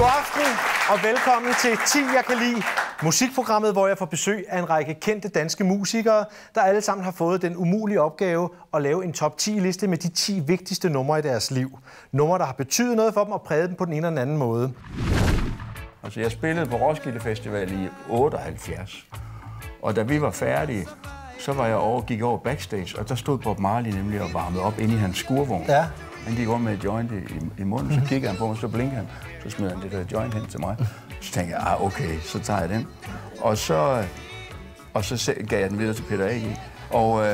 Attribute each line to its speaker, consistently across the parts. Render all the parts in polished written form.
Speaker 1: God aften og velkommen til 10 jeg kan lide. Musikprogrammet, hvor jeg får besøg af en række kendte danske musikere, der alle sammen har fået den umulige opgave at lave en top 10 liste med de 10 vigtigste numre i deres liv. Numre, der har betydet noget for dem og præget dem på den ene eller den anden måde.
Speaker 2: Altså, jeg spillede på Roskilde Festival i 78, og da vi var færdige, så var jeg gik over backstage, og der stod Bob Marley nemlig og varmede op inde i hans skurvogn. Ja. Han gik rundt med et joint i munden, så kiggede han på mig, så blinkede han, så smed han det der joint hen til mig. Så tænkte jeg, okay, så tager jeg den. Og så gav jeg den videre til Peter A.G. Og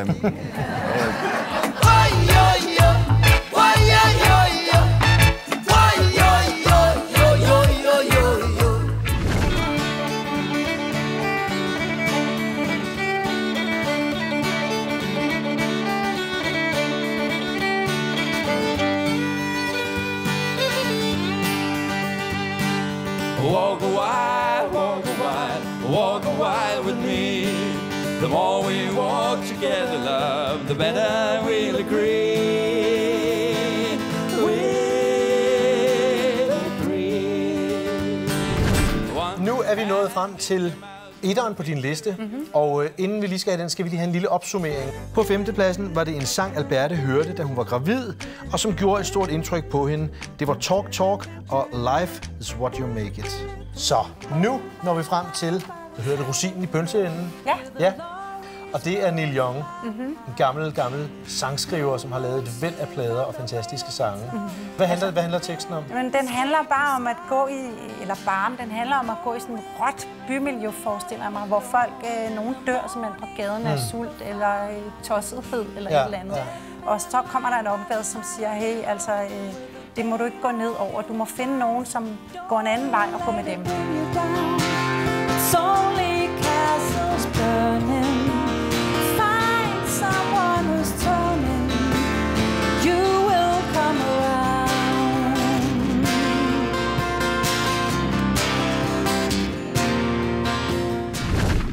Speaker 3: walk a while, walk a while, walk a while with me. The more we walk together, love, the better we'll agree. We'll agree.
Speaker 1: Nu er vi nået frem til etteren på din liste, og inden vi lige skal have den, skal vi lige have en lille opsummering. På 5. pladsen var det en sang, Alberte hørte, da hun var gravid, og som gjorde et stort indtryk på hende. Det var Talk Talk og Life is what you make it. Så nu når vi frem til, hvad hedder det, rosinen i pølseenden? Ja. Og det er Neil Young, en gammel sangskriver, som har lavet et væld af plader og fantastiske sange. Hvad handler teksten om?
Speaker 4: Men den handler bare om at gå i, den handler om at gå i sådan et råt bymiljø, forestiller jeg mig, hvor folk, nogen dør simpelthen på gaden af sult eller tossethed eller et eller andet. Og så kommer der en opgave, som siger, hey, altså, det må du ikke gå ned over. Du må finde nogen, som går en anden vej og gå med dem.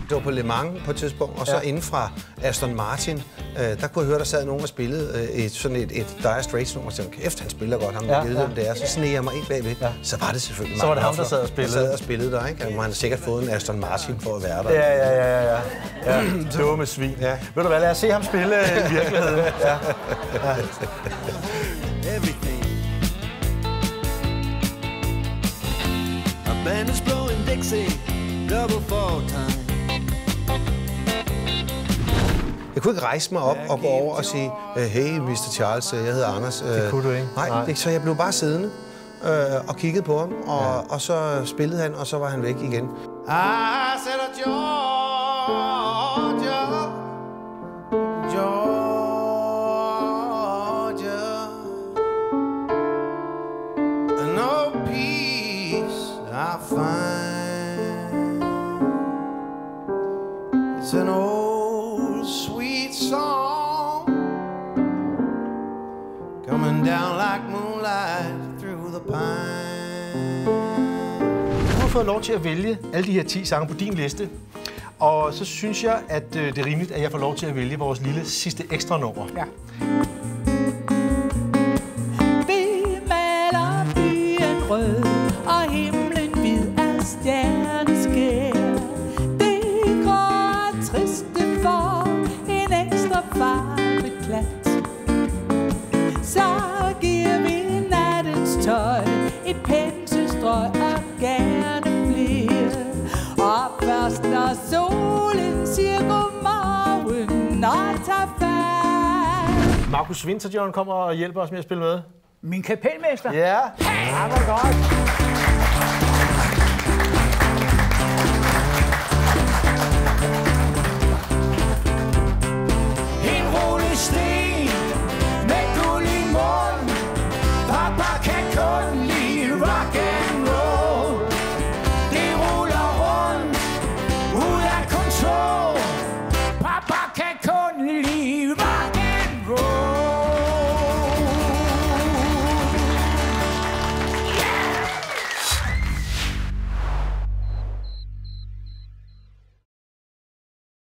Speaker 5: Det var på Le Mans på et tidspunkt, og så inden fra Aston Martin, der kunne jeg høre, der sad nogen og spillede sådan et Dire Straits-nummer, og tænkte, kæft, han spiller godt, ham der hvem det er. Så sneg jeg mig ind bagved, så var det selvfølgelig
Speaker 1: så var det ham, der sad og spillede.
Speaker 5: Der sad og spillede der, ikke? Man har sikkert fået en Aston Martin for at være der.
Speaker 1: Ja. Dumme svin. Ja. Ved du hvad, lad os se ham spille i virkeligheden. Ja.
Speaker 3: Everything. A band is blowing Dixie, double fall time.
Speaker 5: Jeg kunne ikke rejse mig op og gå over og sige, hey, Mr. Charles, jeg hedder Anders.
Speaker 1: Det kunne du ikke?
Speaker 5: Nej. Så jeg blev bare siddende og kiggede på ham, og så spillede han, og så var han væk igen. I said, Georgia, no peace I find. It's an old sweet song coming down like moonlight through the pine.
Speaker 1: Du har fået lov til at vælge alle de her 10 sange på din liste, og så synes jeg, at det er rimeligt, at jeg får lov til at vælge vores lille sidste ekstra nummer. Ja.
Speaker 6: Vi maler byen rød, og himlen hvid af stjerneskær. Det grå er triste for en ekstra farveklat. Så giver vi nattens tøj et penselstrøg og gerne flere. Og først når solen siger godmorgen og tager fat.
Speaker 1: Marcus Winterjohn kommer og hjælper os med at spille med.
Speaker 7: Min kapelmester?
Speaker 1: Ja.
Speaker 7: Ja, hvor godt.